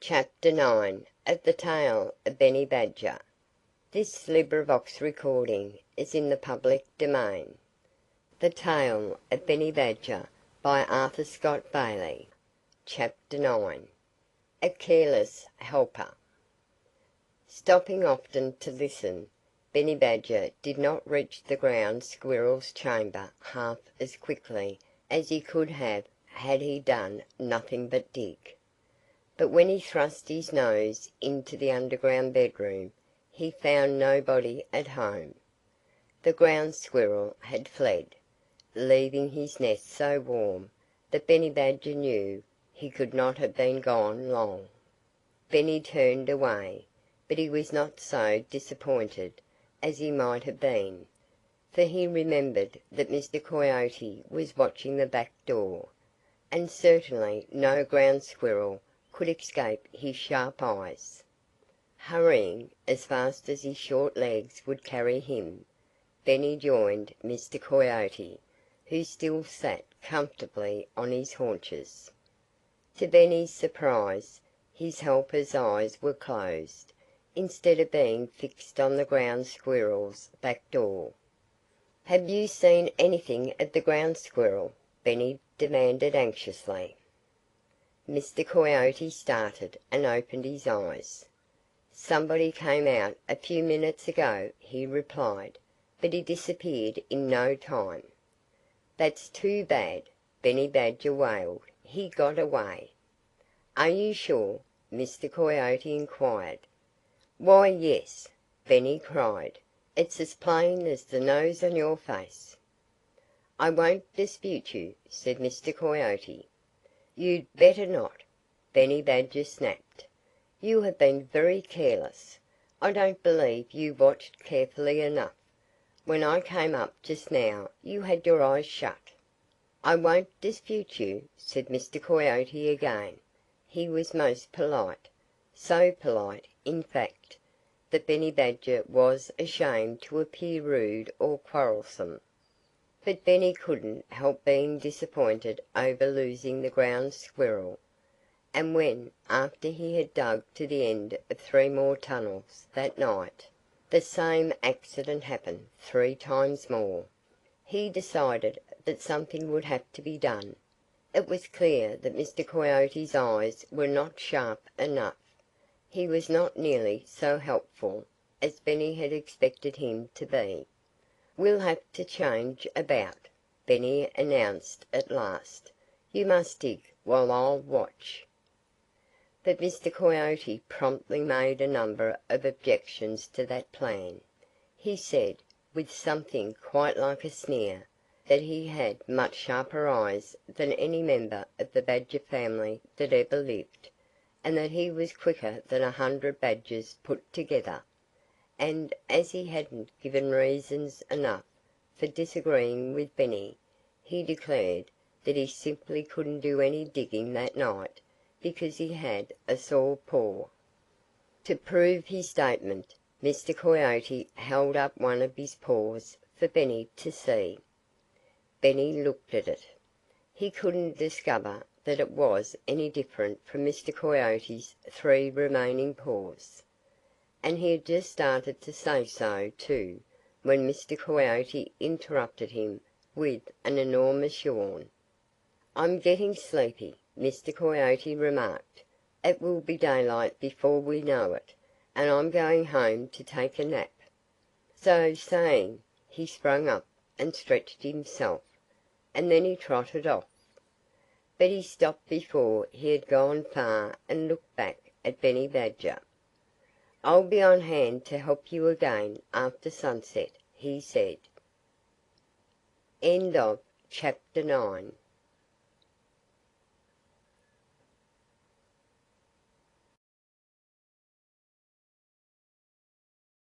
Chapter 9 of the Tale of Benny Badger. This recording is in the public domain. The Tale of Benny Badger by Arthur Scott Bailey. Chapter 9. A Careless Helper. Stopping often to listen, Benny Badger did not reach the ground squirrel's chamber half as quickly as he could have had he done nothing but dig. But when he thrust his nose into the underground bedroom, he found nobody at home. The ground squirrel had fled, leaving his nest so warm that Benny Badger knew he could not have been gone long. Benny turned away, but he was not so disappointed as he might have been, for he remembered that Mr. Coyote was watching the back door, and certainly no ground squirrel could escape his sharp eyes. Hurrying as fast as his short legs would carry him, Benny joined Mr. Coyote, who still sat comfortably on his haunches. To Benny's surprise, his helper's eyes were closed, instead of being fixed on the ground squirrel's back door. "Have you seen anything of the ground squirrel?" Benny demanded anxiously. Mr. Coyote started and opened his eyes. "Somebody came out a few minutes ago," he replied, "but he disappeared in no time." "That's too bad!" Benny Badger wailed. "He got away." "Are you sure?" Mr. Coyote inquired. "Why, yes!" Benny cried. "It's as plain as the nose on your face." "I won't dispute you," said Mr. Coyote. "You'd better not!" Benny Badger snapped. "You have been very careless. I don't believe you watched carefully enough. When I came up just now you had your eyes shut." "I won't dispute you," said Mr. Coyote again. He was most polite. So polite, in fact, that Benny Badger was ashamed to appear rude or quarrelsome. But Benny couldn't help being disappointed over losing the ground squirrel. And when, after he had dug to the end of 3 more tunnels that night, the same accident happened 3 times more, he decided that something would have to be done. It was clear that Mr. Coyote's eyes were not sharp enough. He was not nearly so helpful as Benny had expected him to be. "We'll have to change about," Benny announced at last. "You must dig while I'll watch." But Mr. Coyote promptly made a number of objections to that plan. He said, with something quite like a sneer, that he had much sharper eyes than any member of the Badger family that ever lived, and that he was quicker than 100 badgers put together. And as he hadn't given reasons enough for disagreeing with Benny, he declared that he simply couldn't do any digging that night because he had a sore paw. To prove his statement, Mr. Coyote held up one of his paws for Benny to see. Benny looked at it. He couldn't discover that it was any different from Mr. Coyote's 3 remaining paws. And he had just started to say so, too, when Mr. Coyote interrupted him with an enormous yawn. "I'm getting sleepy," Mr. Coyote remarked. "It will be daylight before we know it, and I'm going home to take a nap." So saying, he sprang up and stretched himself, and then he trotted off. But he stopped before he had gone far and looked back at Benny Badger. "I'll be on hand to help you again after sunset," he said. Chapter 10.